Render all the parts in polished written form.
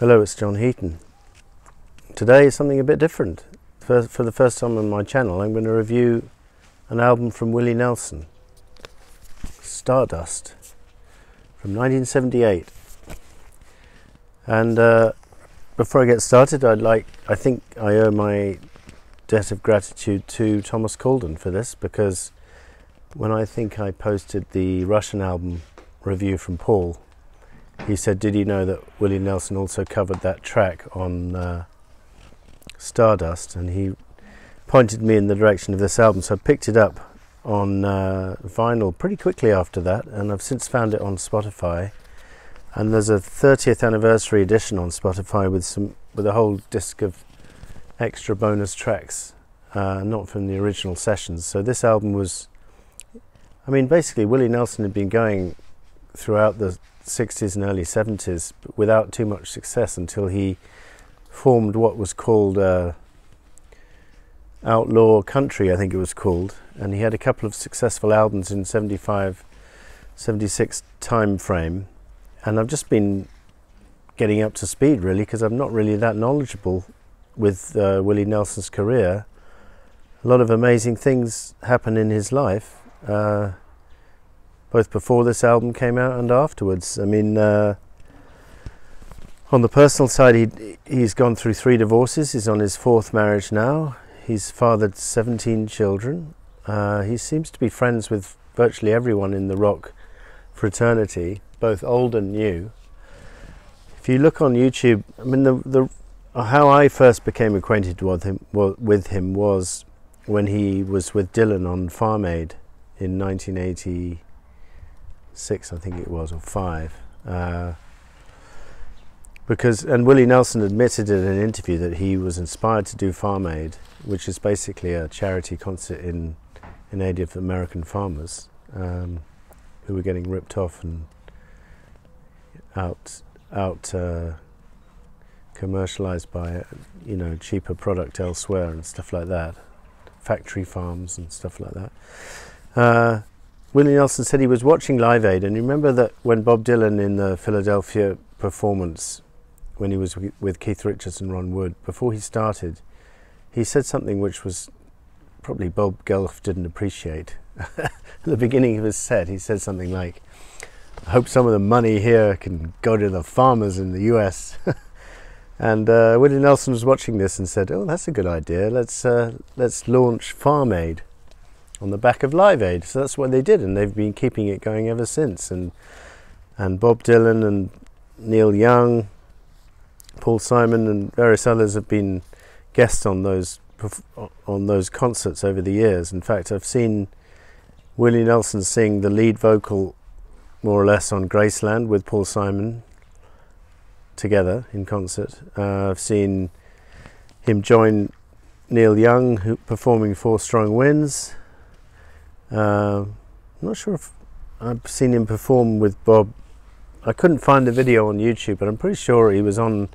Hello, it's John Heaton. Today is something a bit different. For the first time on my channel, I'm going to review an album from Willie Nelson, Stardust, from 1978. And before I get started, I think I owe my debt of gratitude to Thomas Colden for this, because when I think I posted the Russian album review from Paul, he said, did you know that Willie Nelson also covered that track on Stardust? And he pointed me in the direction of this album, so I picked it up on vinyl pretty quickly after that, and I've since found it on Spotify. And there's a 30th anniversary edition on Spotify with a whole disc of extra bonus tracks, not from the original sessions. So this album was, I mean, basically Willie Nelson had been going throughout the 60s and early 70s but without too much success until he formed what was called Outlaw Country, I think it was called, and he had a couple of successful albums in 75, 76 time frame. And I've just been getting up to speed really, because I'm not really that knowledgeable with Willie Nelson's career. A lot of amazing things happen in his life, both before this album came out and afterwards. I mean, on the personal side, he's gone through 3 divorces. He's on his 4th marriage now. He's fathered 17 children. He seems to be friends with virtually everyone in the rock fraternity, both old and new. If you look on YouTube, I mean, how I first became acquainted with him was when he was with Dylan on Farm Aid in 1986, I think it was, or 5. And Willie Nelson admitted in an interview that he was inspired to do Farm Aid, which is basically a charity concert in aid of American farmers who were getting ripped off and out commercialized by cheaper product elsewhere and stuff like that, factory farms and stuff like that. Willie Nelson said he was watching Live Aid, and you remember that when Bob Dylan in the Philadelphia performance, when he was with Keith Richards and Ron Wood, before he started, he said something which was probably Bob Geldof didn't appreciate. At the beginning of his set, he said something like, I hope some of the money here can go to the farmers in the US. And Willie Nelson was watching this and said, oh, that's a good idea. Let's launch Farm Aid on the back of Live Aid. So that's what they did, and they've been keeping it going ever since. And Bob Dylan and Neil Young, Paul Simon and various others have been guests on those concerts over the years. In fact, I've seen Willie Nelson sing the lead vocal more or less on Graceland with Paul Simon together in concert. I've seen him join Neil Young performing 4 Strong Winds. I'm not sure if I've seen him perform with Bob. I couldn't find the video on YouTube, but I'm pretty sure he was on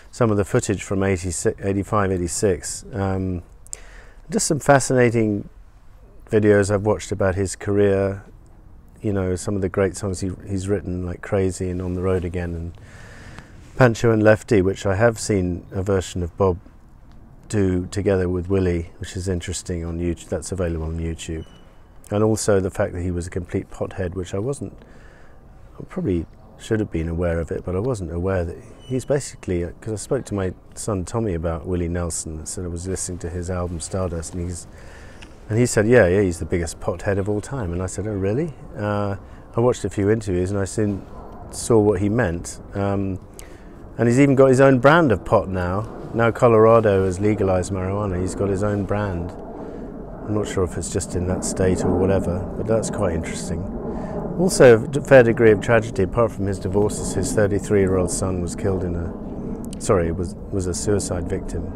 some of the footage from 85, 86. Just some fascinating videos I've watched about his career. Some of the great songs he's written, like Crazy and On the Road Again and Pancho and Lefty, which I have seen a version of Bob do together with Willie, which is interesting on YouTube. That's available on YouTube. And also the fact that he was a complete pothead, which I probably should have been aware of it, but I wasn't aware that he's basically, because I spoke to my son Tommy about Willie Nelson, and said I was listening to his album Stardust, and he said, yeah, he's the biggest pothead of all time. And I said, oh, really? I watched a few interviews and I soon saw what he meant. And he's even got his own brand of pot now. Now Colorado has legalized marijuana, he's got his own brand. I'm not sure if it's just in that state or whatever, but that's quite interesting. Also, a fair degree of tragedy, apart from his divorces. His 33-year-old son was killed was a suicide victim.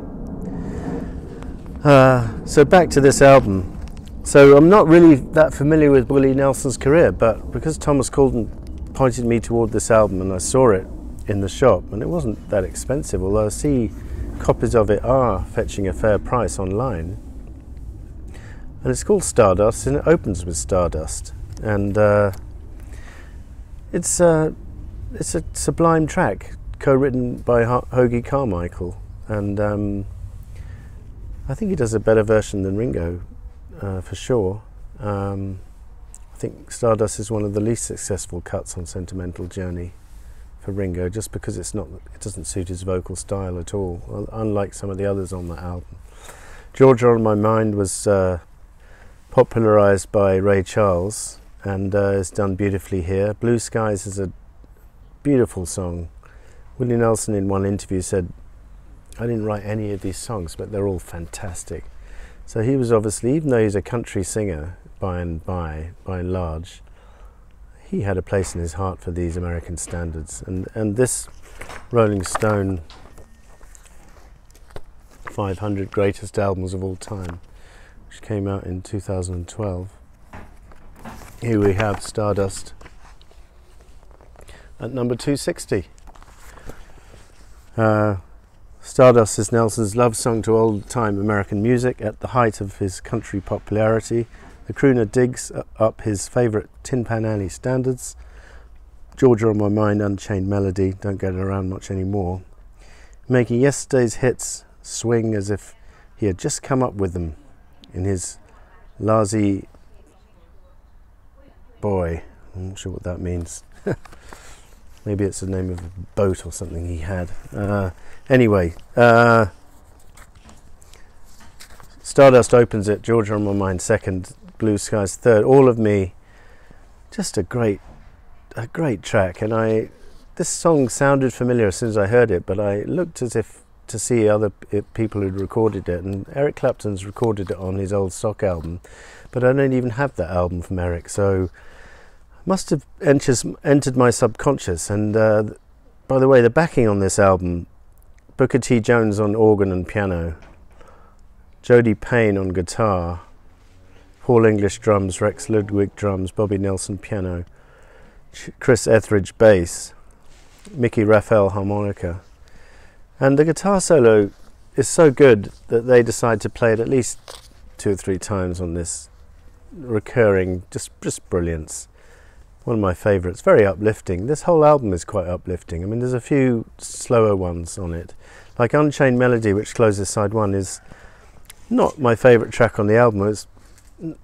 So back to this album. So I'm not really that familiar with Willie Nelson's career, but because Thomas Colden pointed me toward this album and I saw it in the shop, and it wasn't that expensive, although I see copies of it are fetching a fair price online. And it's called Stardust, and it opens with Stardust. And it's a sublime track co-written by Hoagie Carmichael, and I think he does a better version than Ringo, for sure. I think Stardust is one of the least successful cuts on Sentimental Journey for Ringo, just because it doesn't suit his vocal style at all, unlike some of the others on that album. Georgia on My Mind was popularised by Ray Charles and is done beautifully here. Blue Skies is a beautiful song. Willie Nelson in one interview said, I didn't write any of these songs, but they're all fantastic. So he was obviously, even though he's a country singer by and large, he had a place in his heart for these American standards. And this Rolling Stone 500 Greatest Albums of All Time, which came out in 2012. Here we have Stardust at number 260. Stardust is Nelson's love song to old-time American music. At the height of his country popularity, the crooner digs up his favourite Tin Pan Alley standards. Georgia on My Mind, Unchained Melody, don't get around much anymore, making yesterday's hits swing as if he had just come up with them in his Lazy Boy. I'm not sure what that means. Maybe it's the name of a boat or something he had. Anyway, Stardust opens it, Georgia on My Mind second, Blue Skies third. All of Me, just a great track. And this song sounded familiar as soon as I heard it, but I looked as if to see other people who'd recorded it, and Eric Clapton's recorded it on his old Sock album, but I don't even have that album from Eric, so must have entered my subconscious. And by the way, the backing on this album, Booker T. Jones on organ and piano, Jody Payne on guitar, Paul English drums, Rex Ludwig drums, Bobby Nelson piano, Chris Etheridge bass, Mickey Raphael harmonica. And the guitar solo is so good that they decide to play it at least 2 or 3 times on this recurring, just brilliance. One of my favourites, very uplifting. This whole album is quite uplifting. I mean, there's a few slower ones on it. Like Unchained Melody, which closes side 1, is not my favourite track on the album.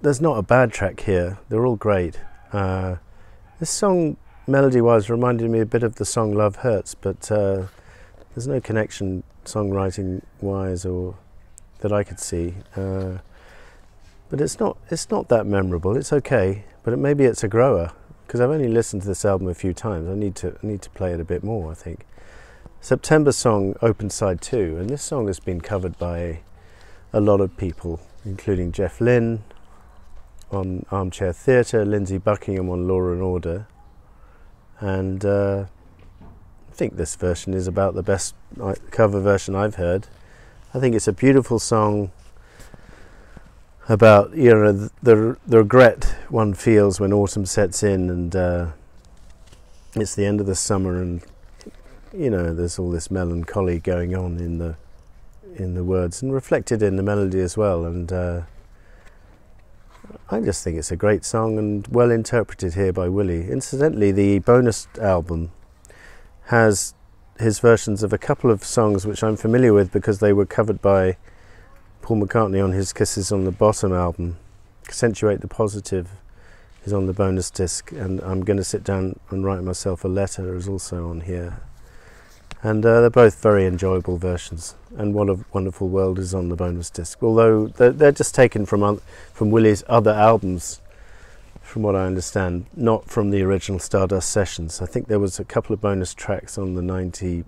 There's not a bad track here. They're all great. This song, melody-wise, reminded me a bit of the song Love Hurts, but there's no connection songwriting-wise or that I could see. But it's not that memorable. It's okay, but maybe it's a grower, because I've only listened to this album a few times. I need to play it a bit more, I think. September Song opens side 2, and this song has been covered by a lot of people, including Jeff Lynne on Armchair Theatre, Lindsey Buckingham on Law and Order, and I think this version is about the best cover version I've heard. I think it's a beautiful song about, the regret one feels when autumn sets in, and it's the end of the summer, and there's all this melancholy going on in the words and reflected in the melody as well. And I just think it's a great song and well interpreted here by Willie. Incidentally, the bonus album has his versions of a couple of songs which I'm familiar with because they were covered by Paul McCartney on his Kisses on the Bottom album. Accentuate the Positive is on the bonus disc, and I'm going to sit down and write myself a letter is also on here. And they're both very enjoyable versions. And What a Wonderful World is on the bonus disc, although they're just taken from Willie's other albums, from what I understand, not from the original Stardust sessions. I think there was a couple of bonus tracks on the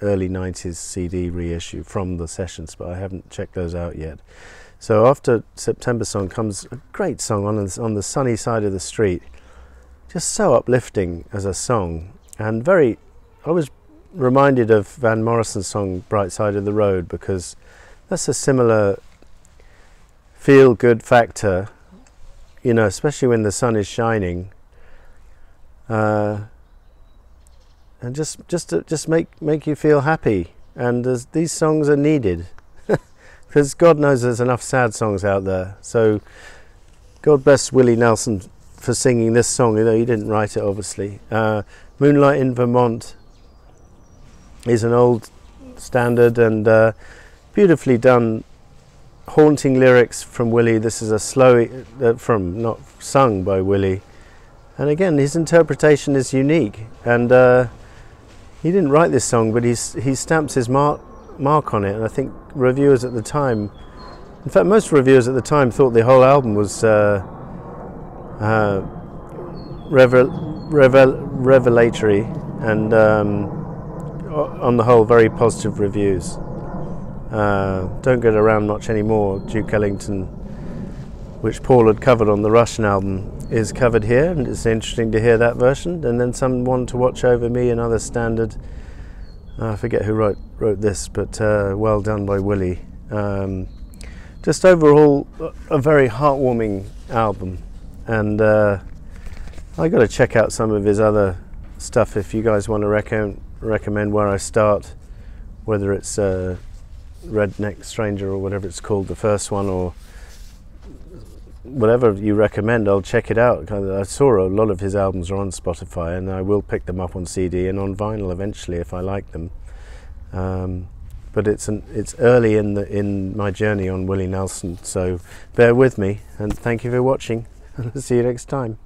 early 90s CD reissue from the sessions, but I haven't checked those out yet. So after September Song comes a great song on the sunny side of the street, just so uplifting as a song, and I was reminded of Van Morrison's song Bright Side of the Road, because that's a similar feel-good factor, especially when the sun is shining, and just make you feel happy. And these songs are needed, because God knows there's enough sad songs out there. So God bless Willie Nelson for singing this song, although he didn't write it, obviously. Moonlight in Vermont is an old standard and beautifully done, haunting lyrics from Willie. This is a slow, not sung by Willie, and again his interpretation is unique. And he didn't write this song, but he stamps his mark on it. And I think reviewers at the time, in fact most reviewers at the time, thought the whole album was revelatory and on the whole very positive reviews. Don't get around much anymore. Duke Ellington, which Paul had covered on the Russian album, is covered here, and it's interesting to hear that version. And then Someone to Watch Over Me, another standard. I forget who wrote this, but well done by Willie. Just overall a very heartwarming album, and I got to check out some of his other stuff if you guys want to recommend where I start, whether it's Redneck Stranger or whatever it's called, the first one, or whatever you recommend. I'll check it out. I saw a lot of his albums are on Spotify, and I will pick them up on CD and on vinyl eventually if I like them. But it's early in my journey on Willie Nelson, so bear with me, and thank you for watching. See you next time.